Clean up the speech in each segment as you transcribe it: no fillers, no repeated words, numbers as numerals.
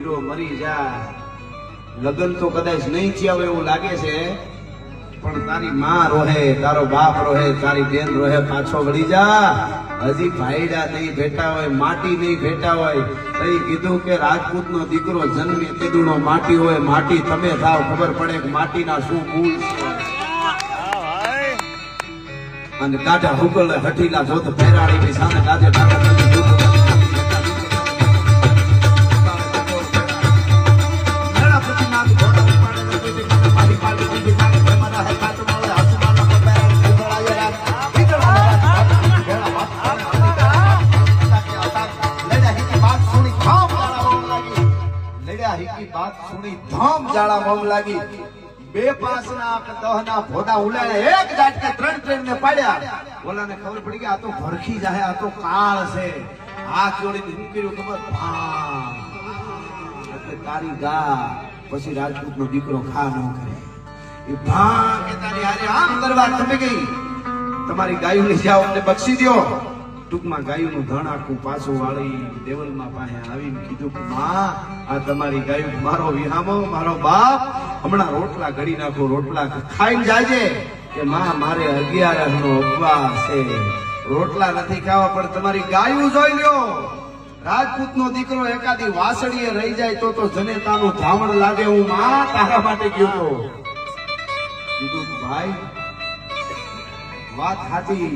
મરી જા લગન તો કદાચ નહીં થયા હોય એવું લાગે છે, પણ તારી માં રોહે, તારો બાપ રોહે, તારી બેન રોહે, પાછો વળી જા. હજી ભાઈડા નહીં ભેટા હોય, માટી નહીં ભેટા હોય. તઈ કીધું કે રાજપૂત નો દીકરો જન્મે તેદુનો માટી હોય. માટી તમે થાવ, ખબર પડે કે માટીના શું ગુણ છે. અને કાઢા હુકલ હઠીલા જોત ફેરાડી ની સામે કાજે ડાકા બે પાસના દહના ભોડા ઉલાડ્યા, એક ઝાટકે ત્રણ ટ્રેન ને પાડ્યા. ઓલાને ખબર પડી કે આ તો ભરખી જાય, આ તો કાળ છે. હાથ જોડીને શું કર્યું ખબર? એટલે તારી ગા પછી રાજપૂત નો દીકરો ખા ન કરે. એ ભા કે તારી હારે આમ દરબાર તમે ગઈ તમારી ગાયું લઈ જાઓ અને બક્ષી દો. ટૂંકમાં ગાયું નું ધણ આખું પાછું વાળી દેવલમાં પાસે આવીને કીધું કે માં, આ તમારી ગાયું મારો વિહામો, મારો બાપ હમણાં રોટલા ઘડી નાખો, રોટલા ખાઈને જાજે. કે માં મારે 11 નો ઉપવાસ છે, રોટલા નથી ખાવા, પણ તમારી ગાયું જોઈ લ્યો. રાજપૂત નો દીકરો એકાદી વાસળીએ રહી જાય તો જનેતાનું ધાવણ લાગે. હું માં તારા માટે ગયો તો. કીધું ભાઈ વાત સાચી,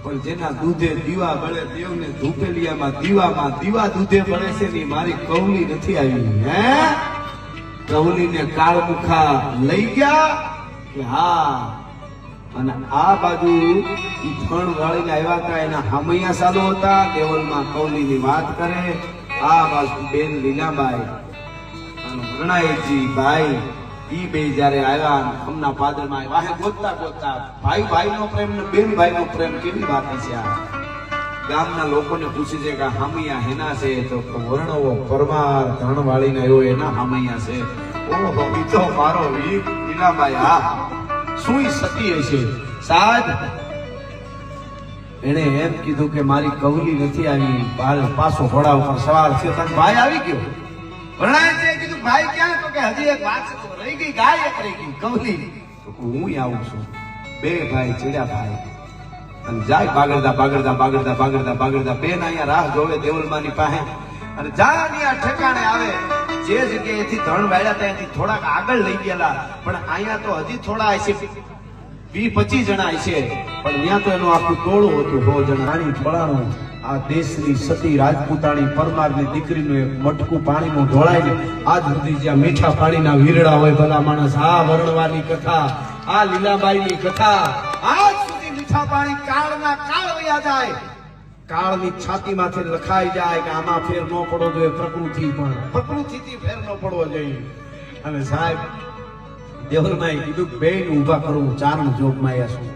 પણ જેના દૂધે દીવા બળે દેવને ધૂપેલિયામાં દીવામાં દીવા દૂધે બળે છે ની મારી કવલી નથી આવી. હે કવલીને કાળમુખા લઈ ગયા કે હા. અને આ બાજુ ઈ ફણ વાળીને આવ્યા હતા, એના હામૈયા સાલો હતા. દેવલમાં કવલીની વાત કરે. આ બાજુ બેન લીલાબાઈ અને પ્રણાયજી ભાઈ ઈ બે જયારે આવ્યા હમણાં પાદરમાં વાહે ગોતતા ગોતતા ભાઈ ભાઈ નો પ્રેમ ને બેન ભાઈ નો પ્રેમ કેવી વાત છે. આ ગામના લોકોને પૂછે છે કે હામૈયા હેના છે, તો વર્ણવો પરમાર ધણ વાળીને આવ્યો એના હામૈયા છે. ઓહો ઈ તો મારો વીર લીલાબાઈ. હા સુઈ સતી હશે સાહેબ. એને એમ કીધું કે મારી કવલી નથી આવી. પાછો ઘોડા ઉપર સવાર છે, ભાઈ આવી ગયો. પ્રણાયજીએ કીધું ભાઈ ક્યાં? તો કે હજી એક વાત રહી ગઈ, ગાય એક રહી ગઈ, કવલી. તો હું આવું છું. બે ભાઈ ચડ્યા ભાઈ અને જાય બાગડતા બાગડતા બાગડતા બાગડતા બાગડતા. બેન અહીંયા રાહ જોવે દેવલમાની પાસે. અને જાની આ ઠેકાણે આવે જે જગ્યાએથી ધણ વાળ્યા ત્યાંથી થોડાક આગળ લઈ ગયેલા, પણ અહીંયા તો હજી થોડા હશે 20-25 જણા હશે, પણ ત્યાં તો એનું આખું ટોળું હતું. 100 જણા. રાણી ફળાણું આ દેશની સતી રાજપૂતાણી પરમારની દીકરીનું એક મટકું પાણીનું ઢોળાય આજ સુધી જ્યાં મીઠા પાણીના વીરડા હોય ભલા માણસ. આ વર્ણવાની કથા, આ લીલાબાઈની કથા આજ સુધી મીઠા પાણી કાળના કાળ વયા જાય. કાળની છાતીમાંથી લખાઈ જાય કે આમાં ફેર ન પડવો જોઈએ. પ્રકૃતિ પણ પ્રકૃતિથી ફેર ન પડવો જોઈએ. અને સાહેબ દેવલમાએ કીધું બેન ઊભા કરવું. ચારણ જોગમાં આવ્યા શું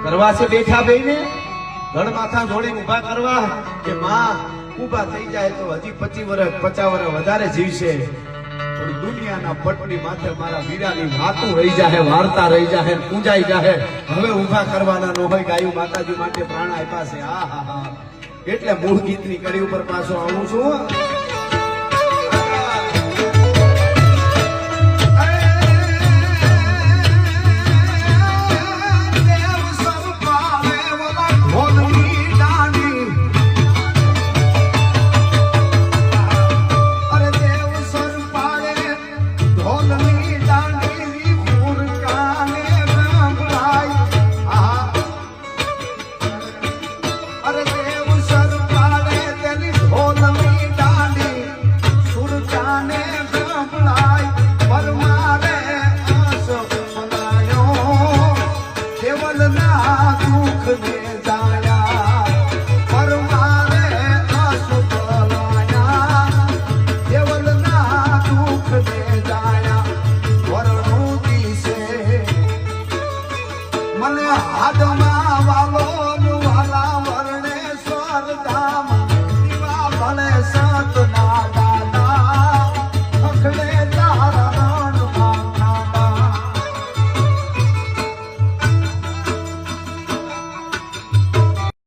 કરવા છે? બેઠા બેને ધડ માથા જોડીને ઊભા કરવા કે માં ઊભા થઈ જાય તો હજી 25 વર્ષ 50 વર્ષ વધારે જીવશે. પણ દુનિયાના પટની માથે મારા વીરાની વાતું રહી જાય, વાર્તા રહી જાય, પૂજાઈ જાય. હવે ઊભા કરવાના ન હોય. ગાયું માતાજી માટે પ્રાણ આપ્યા છે. હા હા હા. એટલે મૂળ ગીતની કડી ઉપર પાછો આવું છું. મને હાથમાં વાલો વાલા વર્ણેશ્વર ધામ